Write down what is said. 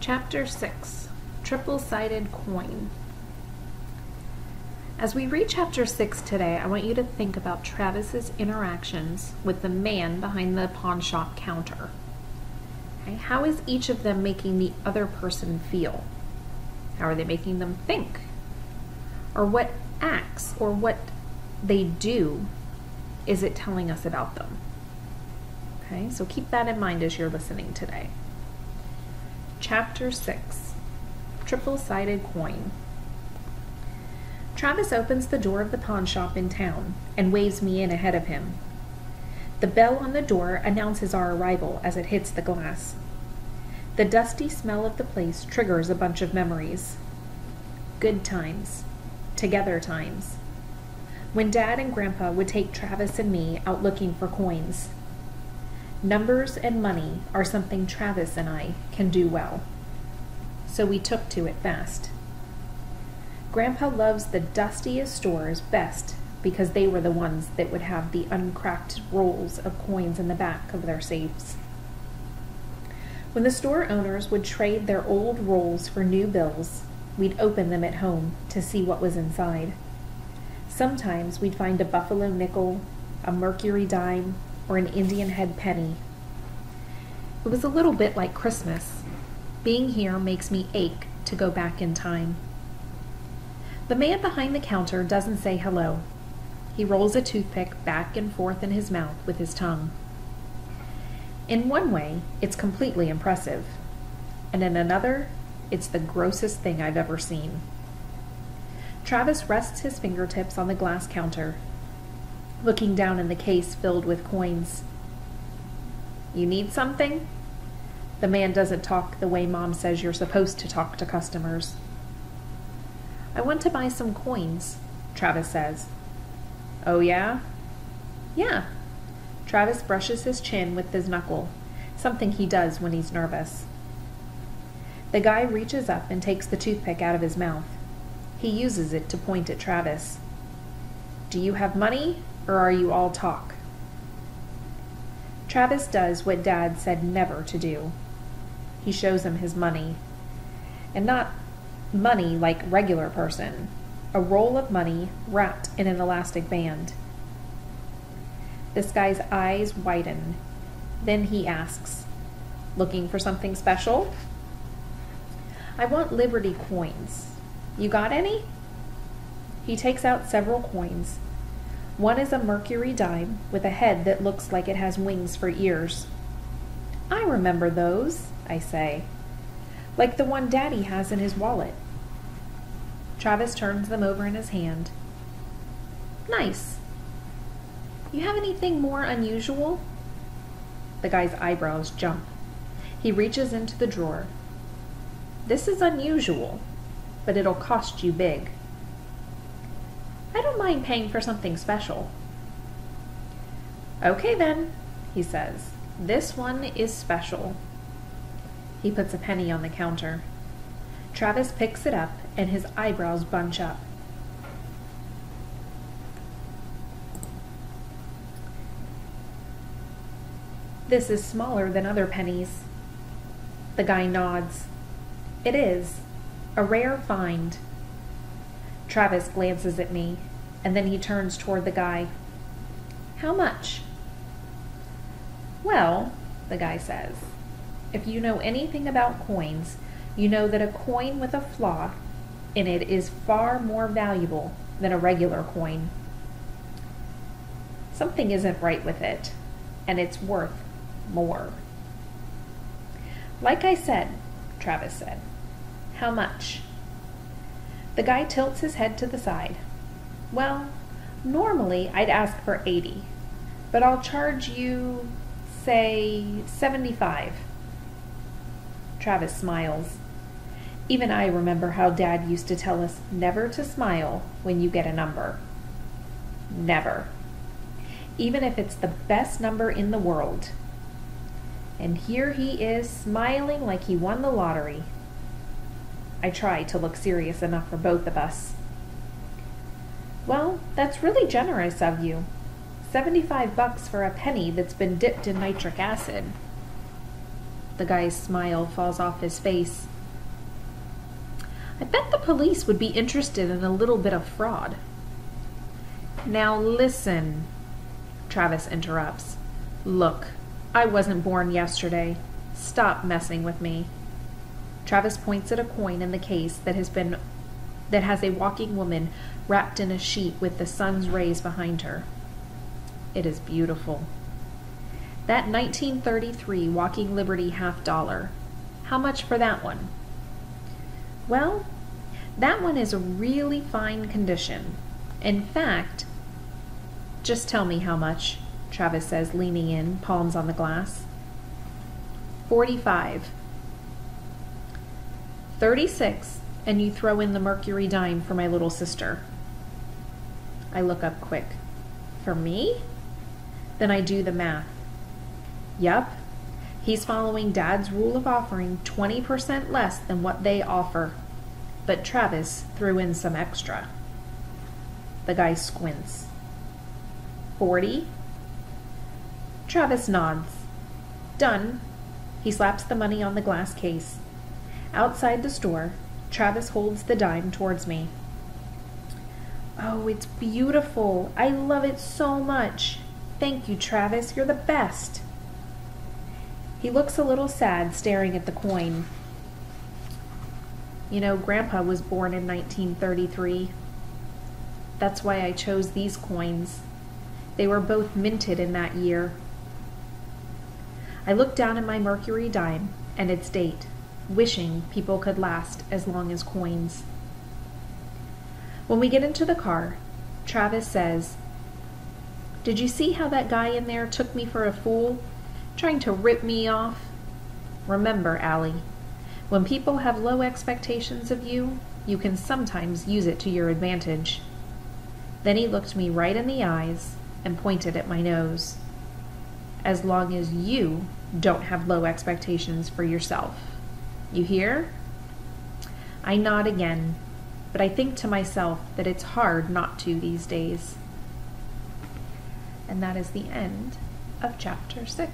Chapter 6, Triple-Sided Coin. As we read Chapter 6 today, I want you to think about Travis's interactions with the man behind the pawn shop counter. Okay, how is each of them making the other person feel? How are they making them think? Or what acts or what they do is it telling us about them? Okay, so keep that in mind as you're listening today. Chapter 6, Triple-Sided Coin. Travis opens the door of the pawn shop in town and waves me in ahead of him. The bell on the door announces our arrival as it hits the glass. The dusty smell of the place triggers a bunch of memories. Good times. Together times. When Dad and Grandpa would take Travis and me out looking for coins. Numbers and money are something Travis and I can do well. So we took to it fast. Grandpa loves the dustiest stores best because they were the ones that would have the uncracked rolls of coins in the back of their safes. When the store owners would trade their old rolls for new bills, we'd open them at home to see what was inside. Sometimes we'd find a buffalo nickel, a Mercury dime, or an Indian head penny. It was a little bit like Christmas. Being here makes me ache to go back in time. The man behind the counter doesn't say hello. He rolls a toothpick back and forth in his mouth with his tongue. In one way, it's completely impressive, and in another, it's the grossest thing I've ever seen. Travis rests his fingertips on the glass counter, looking down in the case filled with coins. You need something? The man doesn't talk the way Mom says you're supposed to talk to customers. I want to buy some coins, Travis says. Oh yeah? Yeah. Travis brushes his chin with his knuckle, something he does when he's nervous. The guy reaches up and takes the toothpick out of his mouth. He uses it to point at Travis. Do you have money, or are you all talk? Travis does what Dad said never to do. He shows him his money. And not money like regular person. A roll of money wrapped in an elastic band. This guy's eyes widen. Then he asks, looking for something special? I want Liberty coins. You got any? He takes out several coins. One is a Mercury dime with a head that looks like it has wings for ears. I remember those, I say. Like the one Daddy has in his wallet. Travis turns them over in his hand. Nice. You have anything more unusual? The guy's eyebrows jump. He reaches into the drawer. This is unusual, but it'll cost you big. I don't mind paying for something special. Okay then, he says. This one is special. He puts a penny on the counter. Travis picks it up and his eyebrows bunch up. This is smaller than other pennies. The guy nods. It is. A rare find. Travis glances at me, and then he turns toward the guy. How much? Well, the guy says, if you know anything about coins, you know that a coin with a flaw in it is far more valuable than a regular coin. Something isn't right with it, and it's worth more. Like I said, Travis said. How much? The guy tilts his head to the side. Well, normally I'd ask for 80, but I'll charge you, say, 75. Travis smiles. Even I remember how Dad used to tell us never to smile when you get a number. Never. Even if it's the best number in the world. And here he is smiling like he won the lottery. I try to look serious enough for both of us. Well, that's really generous of you. $75 for a penny that's been dipped in nitric acid. The guy's smile falls off his face. I bet the police would be interested in a little bit of fraud. Now listen, Travis interrupts. Look, I wasn't born yesterday. Stop messing with me. Travis points at a coin in the case that has a walking woman wrapped in a sheet with the sun's rays behind her. It is beautiful. That 1933 Walking Liberty $50. How much for that one? Well, that one is a really fine condition. In fact, just tell me how much, Travis says, leaning in, palms on the glass. 45. 36, and you throw in the Mercury dime for my little sister. I look up quick. For me? Then I do the math. Yup, he's following Dad's rule of offering 20% less than what they offer. But Travis threw in some extra. The guy squints. 40? Travis nods. Done. He slaps the money on the glass case. Outside the store, Travis holds the dime towards me. Oh, it's beautiful. I love it so much. Thank you, Travis. You're the best. He looks a little sad, staring at the coin. You know, Grandpa was born in 1933. That's why I chose these coins. They were both minted in that year. I look down at my Mercury dime and its date, wishing people could last as long as coins. When we get into the car, Travis says, "Did you see how that guy in there took me for a fool, trying to rip me off? Remember, Allie, when people have low expectations of you, you can sometimes use it to your advantage." Then he looked me right in the eyes and pointed at my nose. As long as you don't have low expectations for yourself. You hear? I nod again, but I think to myself that it's hard not to these days. And that is the end of chapter 6.